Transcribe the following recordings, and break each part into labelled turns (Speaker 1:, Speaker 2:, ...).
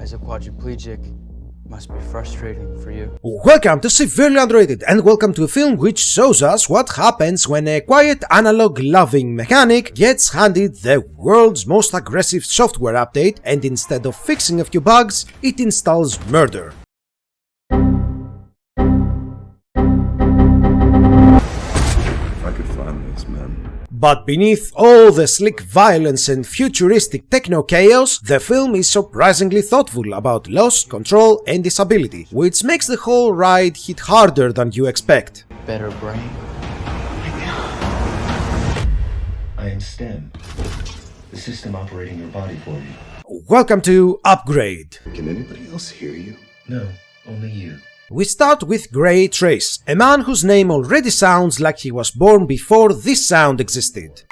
Speaker 1: as a quadriplegic, must be frustrating for you.
Speaker 2: Welcome to Severely Underrated, and welcome to a film which shows us what happens when a quiet analog-loving mechanic gets handed the world's most aggressive software update and instead of fixing a few bugs, it installs murder.
Speaker 3: If I could find those men.
Speaker 2: But beneath all the slick violence and futuristic techno-chaos, the film is surprisingly thoughtful about loss, control, and disability, which makes the whole ride hit harder than you expect.
Speaker 1: Better brain.
Speaker 4: I am STEM, the system operating your body for you.
Speaker 2: Welcome to Upgrade.
Speaker 3: Can anybody else hear you?
Speaker 4: No, only you.
Speaker 2: We start with Gray Trace, a man whose name already sounds like he was born before this sound existed.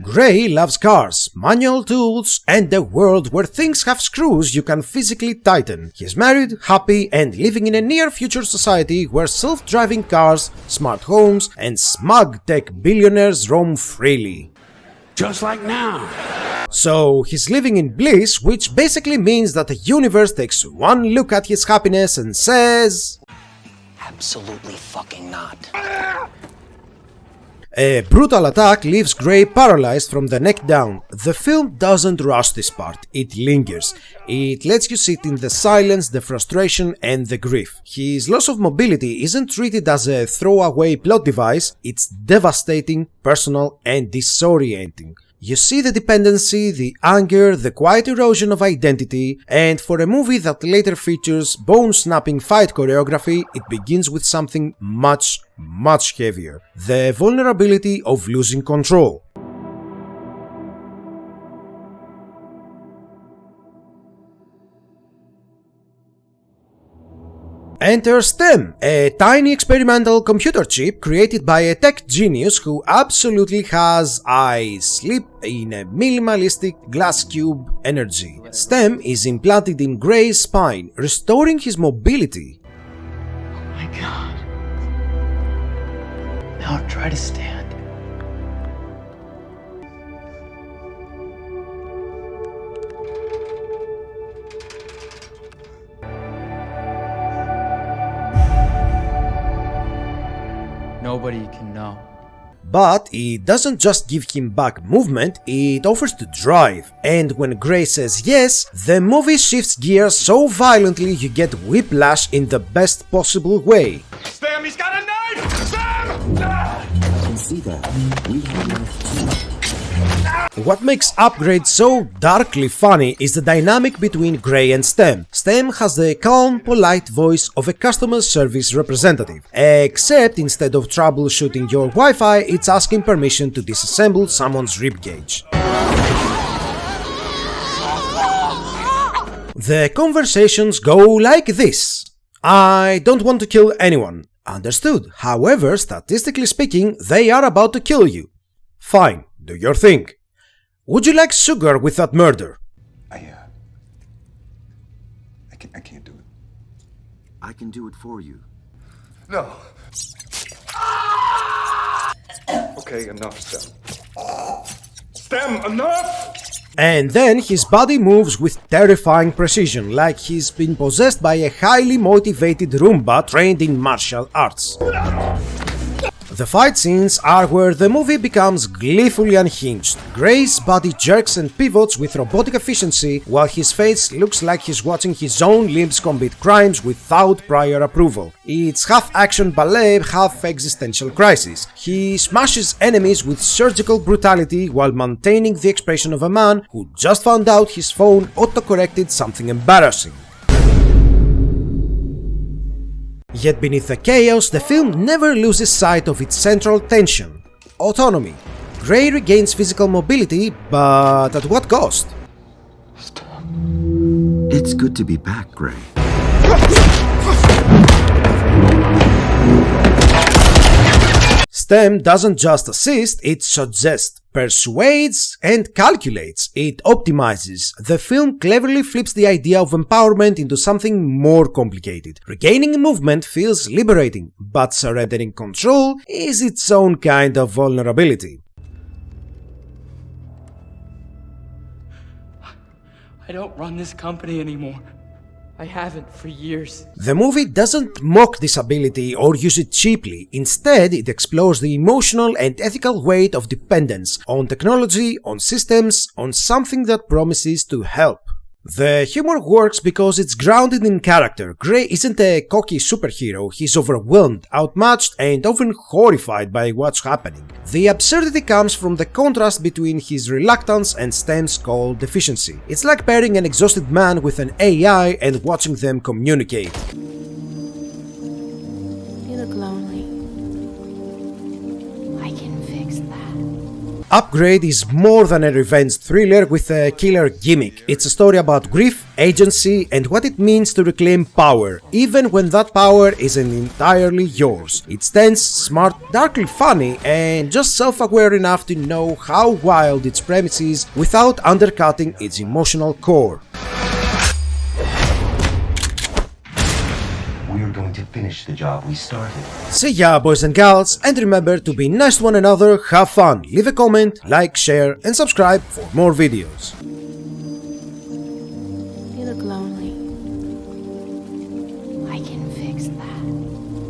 Speaker 2: Gray loves cars, manual tools, and a world where things have screws you can physically tighten. He is married, happy, and living in a near-future society where self-driving cars, smart homes, and smug tech billionaires roam freely.
Speaker 5: Just like now.
Speaker 2: So he's living in bliss, which basically means that the universe takes one look at his happiness and says,
Speaker 6: Absolutely fucking not.
Speaker 2: a brutal attack leaves Gray paralyzed from the neck down. The film doesn't rush this part, it lingers. It lets you sit in the silence, the frustration, and the grief. His loss of mobility isn't treated as a throwaway plot device, it's devastating, personal, and disorienting. You see the dependency, the anger, the quiet erosion of identity, and for a movie that later features bone-snapping fight choreography, it begins with something much heavier. The vulnerability of losing control. Enter STEM, a tiny experimental computer chip created by a tech genius who absolutely has, I sleep in a minimalistic glass cube energy. STEM is implanted in Gray's spine, restoring his mobility.
Speaker 6: Oh my god. Now try to stand.
Speaker 1: Nobody can know.
Speaker 2: But it doesn't just give him back movement, it offers to drive. And when Gray says yes, the movie shifts gears so violently you get whiplash in the best possible way.
Speaker 5: Sam, he's got a knife! Sam!
Speaker 7: I can see that. We have enough.
Speaker 2: What makes Upgrade so darkly funny is the dynamic between Gray and STEM. STEM has the calm, polite voice of a customer service representative, except instead of troubleshooting your Wi-Fi, it's asking permission to disassemble someone's ribcage. The conversations go like this. I don't want to kill anyone. Understood. However, statistically speaking, they are about to kill you. Fine, do your thing. Would you like sugar with that murder?
Speaker 3: I can't do it.
Speaker 7: I can do it for you.
Speaker 3: No. Okay, enough, Stem.
Speaker 5: Stem, enough!
Speaker 2: And then his body moves with terrifying precision, like he's been possessed by a highly motivated Roomba trained in martial arts. The fight scenes are where the movie becomes gleefully unhinged. Gray's body jerks and pivots with robotic efficiency, while his face looks like he's watching his own limbs commit crimes without prior approval. It's half action ballet, half existential crisis. He smashes enemies with surgical brutality while maintaining the expression of a man who just found out his phone autocorrected something embarrassing. Yet beneath the chaos, the film never loses sight of its central tension: autonomy. Gray regains physical mobility, but at what cost?
Speaker 7: It's good to be back, Gray.
Speaker 2: STEM doesn't just assist, it suggests, persuades, and calculates. It optimizes. The film cleverly flips the idea of empowerment into something more complicated. Regaining movement feels liberating, but surrendering control is its own kind of vulnerability.
Speaker 6: I don't run this company anymore. I haven't for years.
Speaker 2: The movie doesn't mock disability or use it cheaply. Instead, it explores the emotional and ethical weight of dependence on technology, on systems, on something that promises to help. The humor works because it's grounded in character. Gray isn't a cocky superhero, he's overwhelmed, outmatched, and often horrified by what's happening. The absurdity comes from the contrast between his reluctance and Stem's cold deficiency. It's like pairing an exhausted man with an AI and watching them communicate.
Speaker 8: You look lonely. I can fix that.
Speaker 2: Upgrade is more than a revenge thriller with a killer gimmick. It's a story about grief, agency, and what it means to reclaim power, even when that power isn't entirely yours. It's tense, smart, darkly funny, and just self-aware enough to know how wild its premise is without undercutting its emotional core.
Speaker 4: We're going to finish the job we started.
Speaker 2: See ya, boys and gals, and remember to be nice to one another, have fun, leave a comment, like, share, and subscribe for more videos.
Speaker 8: You look lonely.